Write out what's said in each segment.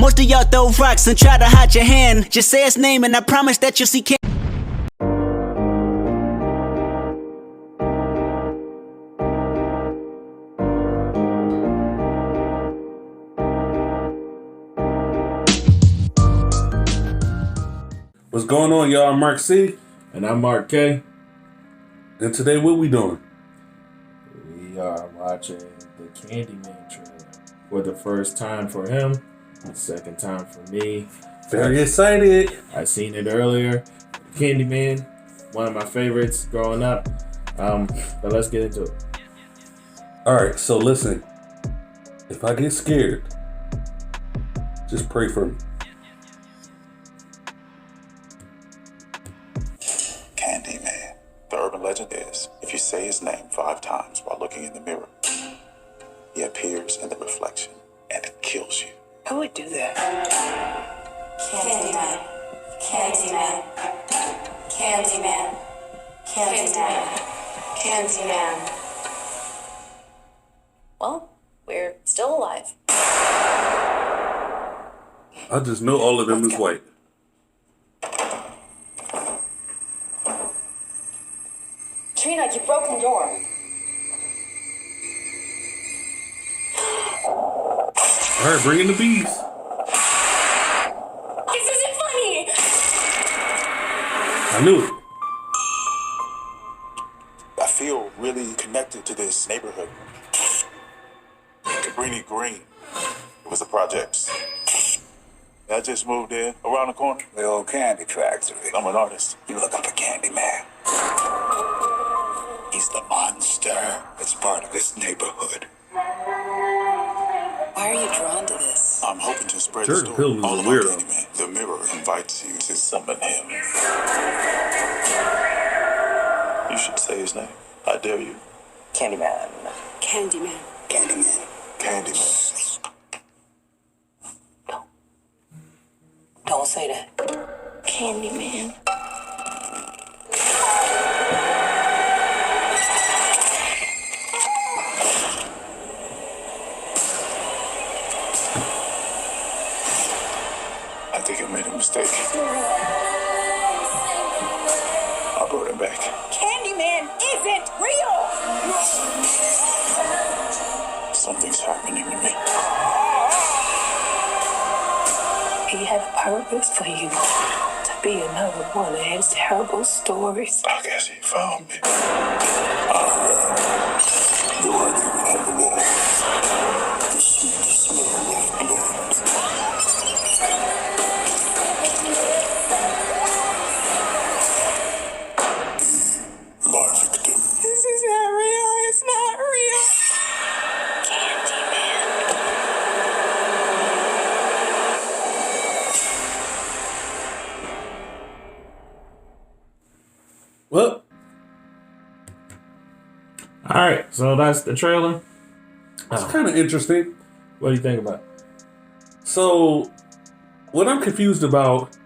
Most of y'all throw rocks and try to hide your hand. Just say his name and I promise that you'll see What's going on, y'all? I'm Mark C. And I'm Mark K. And today, what we doing? We are watching the Candyman trailer for the first time for him, the second time for me. Very excited. I seen it earlier. Candyman, one of my favorites growing up. But let's get into it. All right, so listen. If I get scared, just pray for me. Candyman. The urban legend is, if you say his name 5 times while looking in the mirror, he appears in the reflection and it kills you. Who would do that? Candyman. Candyman. Candyman. Candyman. Candyman. Well, we're still alive. I just know all of them is white. Trina, you broke the door. All right, bring in the bees. This isn't funny! I knew it. I feel really connected to this neighborhood. Cabrini Green. It was the projects. I just moved in around the corner. The old candy factory. I'm an artist. You looking for Candyman? He's the monster that's part of this neighborhood. Why are you drawn to this? I'm hoping to spread Jordan the Peele story is all a about weirdo. Candyman. The mirror invites you to summon him. You should say his name. I dare you. Candyman. Candyman. Candyman. Candyman. Don't say that. Candyman. I think I made a mistake. I brought him back. Candyman isn't real! Something's happening to me. He had a purpose for you to be another one of his terrible stories. I guess he found me. The writing on the wall. The sweet smell of blood. My victim. This is not real. It's not real. Well, All right, so that's the trailer. it's kind of interesting. What do you think about it? So, what I'm confused about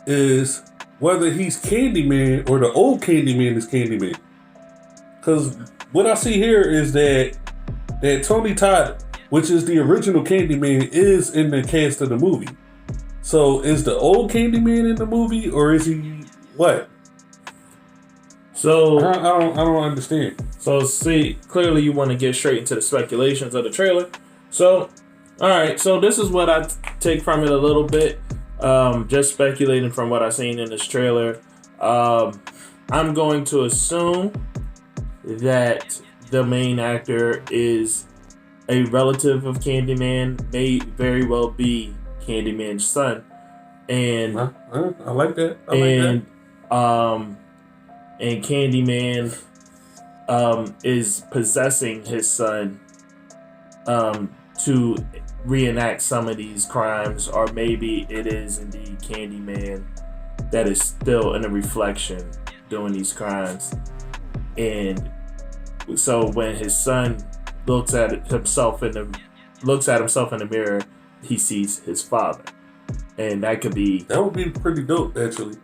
is whether he's Candyman or the old Candyman is Candyman. Because what I see here is that Tony Todd, which is the original Candyman, is in the cast of the movie. So, is the old Candyman in the movie, or is he what? So I don't understand. So see, clearly you want to get straight into the speculations of the trailer. So, all right. So this is what I take from it a little bit. Just speculating from what I've seen in this trailer. I'm going to assume that the main actor is a relative of Candyman, may very well be Candyman's son. And I like that. I like that. And Candyman is possessing his son to reenact some of these crimes, or maybe it is indeed Candyman that is still in a reflection doing these crimes. And so when his son looks at himself in the mirror, he sees his father. And that would be pretty dope, actually.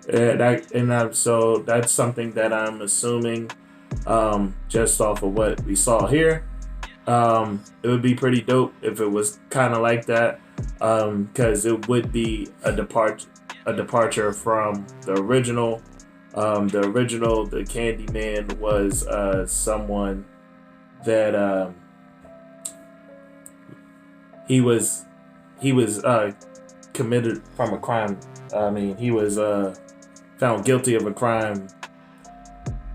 So that's something that I'm assuming, just off of what we saw here. It would be pretty dope if it was kind of like that. because it would be a departure from the original. The Candyman was someone that he was committed from a crime. I mean, he was found guilty of a crime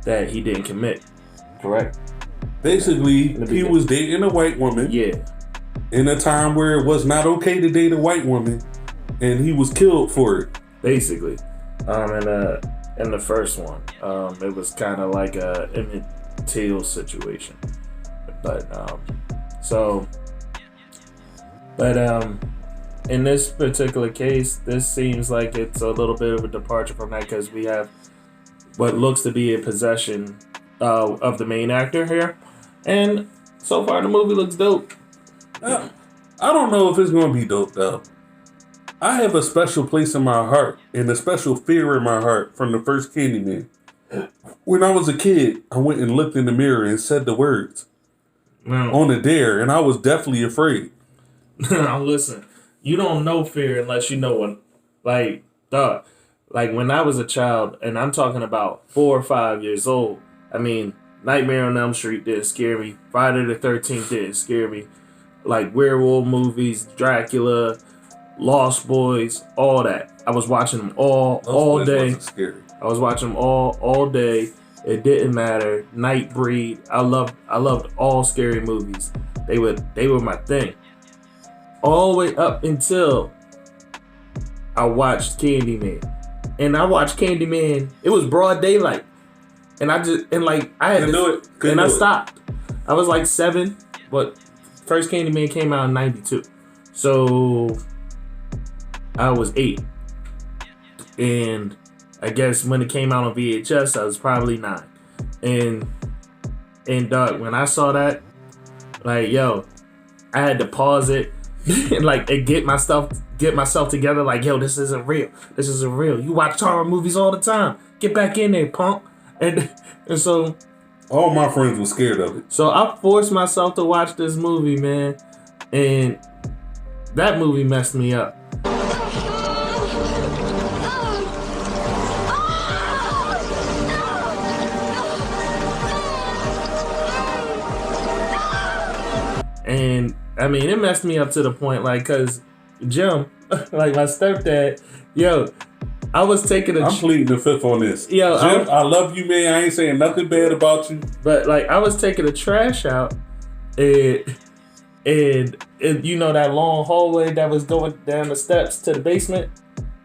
that he didn't commit. Correct. Basically, he was dating a white woman. Yeah. In a time where it was not okay to date a white woman, and he was killed for it. Basically, in the first one, it was kind of like a Emmett Till situation, but in this particular case, this seems like it's a little bit of a departure from that because we have what looks to be a possession of the main actor here, and so far the movie looks dope. I don't know if it's gonna be dope though. I have a special place in my heart and a special fear in my heart from the first Candyman. When I was a kid, I went and looked in the mirror and said the words on a dare, and I was definitely afraid. Now listen, you don't know fear unless you know one. Like, dog, like when I was a child, and I'm talking about 4 or 5 years old. I mean, Nightmare on Elm Street didn't scare me. Friday the 13th didn't scare me. Like werewolf movies, Dracula, Lost Boys, all that. I was watching them all day. Scary. I was watching them all day. It didn't matter. Nightbreed. I loved all scary movies. They were my thing. All the way up until I watched Candyman. And I watched Candyman. It was broad daylight. And I stopped. I was like 7, but first Candyman came out in 92. So I was 8. And I guess when it came out on VHS, I was probably 9. And dog, when I saw that, like, yo, I had to pause it and get myself together. Like, yo, this isn't real. This isn't real. You watch horror movies all the time. Get back in there, punk. And so all my friends were scared of it. So I forced myself to watch this movie, man. And that movie messed me up. And I mean, it messed me up to the point, like, cause Jim, like my stepdad, yo, I was taking I'm pleading the fifth on this. Yo, Jim, I love you, man. I ain't saying nothing bad about you. But like, I was taking the trash out, and you know that long hallway that was going down the steps to the basement.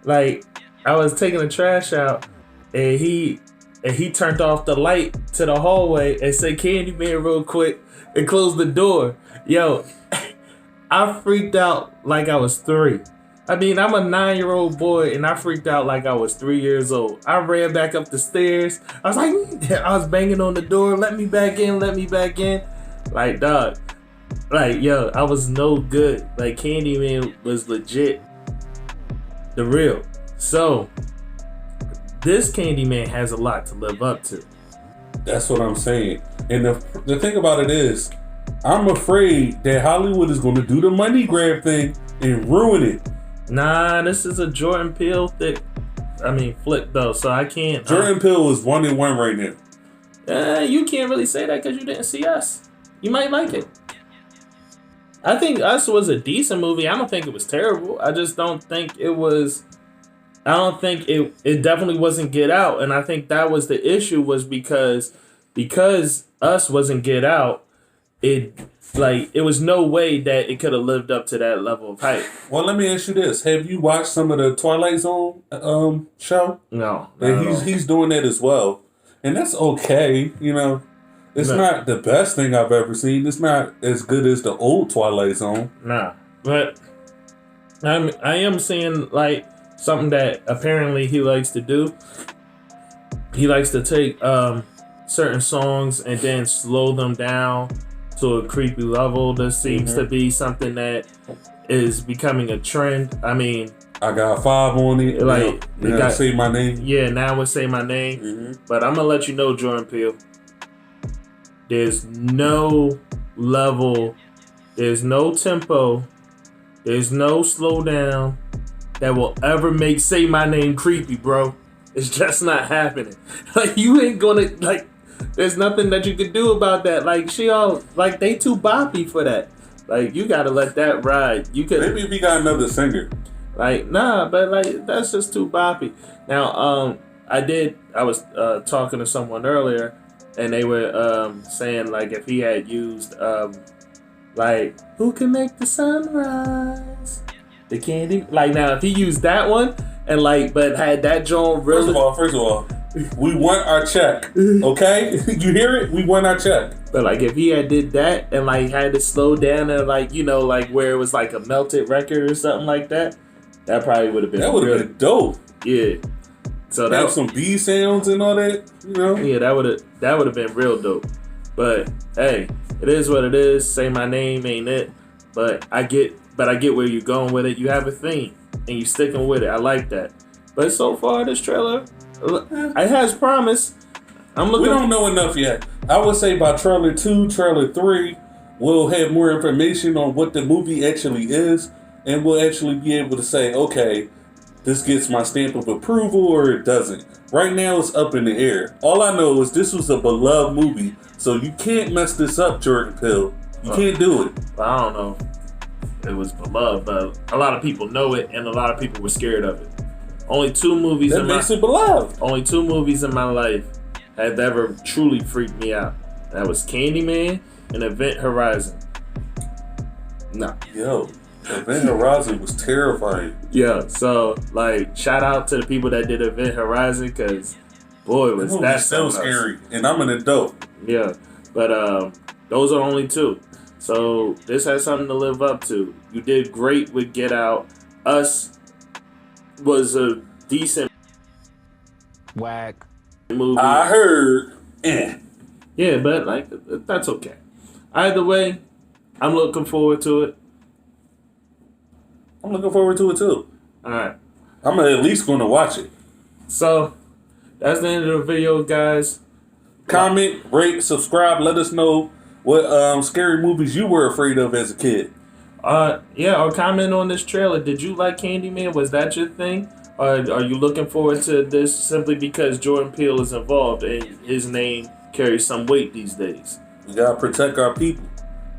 Like, I was taking the trash out, and he turned off the light to the hallway and said Candyman real quick and closed the door. Yo, I freaked out like I was 3. I mean, I'm a 9-year-old boy, and I freaked out like I was 3 years old. I ran back up the stairs. I was banging on the door. Let me back in. Let me back in. Like, dog. Like, yo, I was no good. Like, Candyman was legit the real. So, this Candyman has a lot to live up to. That's what I'm saying. And the thing about it is, I'm afraid that Hollywood is going to do the money grab thing and ruin it. Nah, this is a Jordan Peele flick though, so I can't. Jordan Peele is 1-1 right now. You can't really say that because you didn't see Us. You might like it. I think Us was a decent movie. I don't think it was terrible. I just don't think it was. I don't think it definitely wasn't Get Out, and I think that was the issue, was because Us wasn't Get Out. It was no way that it could have lived up to that level of hype. Well, let me ask you this: have you watched some of the Twilight Zone show? No. And he's doing that as well, and that's okay. You know, it's not the best thing I've ever seen. It's not as good as the old Twilight Zone. Nah, but I am seeing like something that apparently he likes to do. He likes to take certain songs and then slow them down to a creepy level. This seems to be something that is becoming a trend. I mean, I got 5 on it. Like, you gotta say my name. Yeah, now it's Say My Name. But I'm gonna let you know, Jordan Peele, there's no level, there's no tempo, There's no slowdown that will ever make Say My Name creepy, bro. It's just not happening. Like, you ain't gonna, like, there's nothing that you can do about that. Like, she all, like, they too boppy for that. Like, you gotta let that ride. You could Maybe if he got another singer. like, nah, but like, that's just too boppy. Now, I was talking to someone earlier, and they were saying, like, if he had used, like, Who Can Make the Sunrise? The Candy. Like, now, if he used that one, and like, but had that joint really. First of all, we want our check, okay? You hear it? We want our check. But like, if he had did that and like had to slow down and like, you know, like where it was like a melted record or something like that, that probably would have been. That would have been dope. Yeah. So that some B sounds and all that, you know. Yeah, that would have been real dope. But hey, it is what it is. Say My Name ain't it, but I get where you're going with it. You have a theme and you sticking with it. I like that. But so far, this trailer, it has promise. We don't know enough yet. I would say by trailer 2, trailer 3, we'll have more information on what the movie actually is, and we'll actually be able to say, okay, this gets my stamp of approval or it doesn't. Right now, it's up in the air. All I know is this was a beloved movie, so you can't mess this up, Jordan Peele. You can't do it. I don't know. It was beloved, but a lot of people know it, and a lot of people were scared of it. Only two movies that makes it beloved. Only 2 movies in my life have ever truly freaked me out. That was Candyman and Event Horizon. Nah. Yo, Event Horizon was terrifying. Yeah, so like, shout out to the people that did Event Horizon, because boy, was that so scary. And I'm an adult. Yeah, but those are only 2. So this has something to live up to. You did great with Get Out. Us was a decent whack movie. I heard. Yeah, but like, that's okay. Either way, I'm looking forward to it. I'm looking forward to it too. Alright. I'm at least going to watch it. So, that's the end of the video, guys. Comment, rate, subscribe. Let us know what scary movies you were afraid of as a kid. Yeah, or comment on this trailer. Did you like Candyman? Was that your thing? Or are you looking forward to this simply because Jordan Peele is involved and his name carries some weight these days? We gotta protect our people.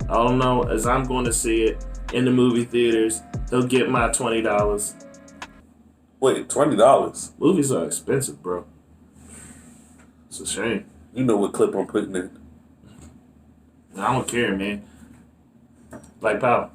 I don't know, as I'm going to see it in the movie theaters. He'll get my $20. Wait, $20? Movies are expensive, bro. It's a shame. You know what clip I'm putting in. I don't care, man. Like, pal.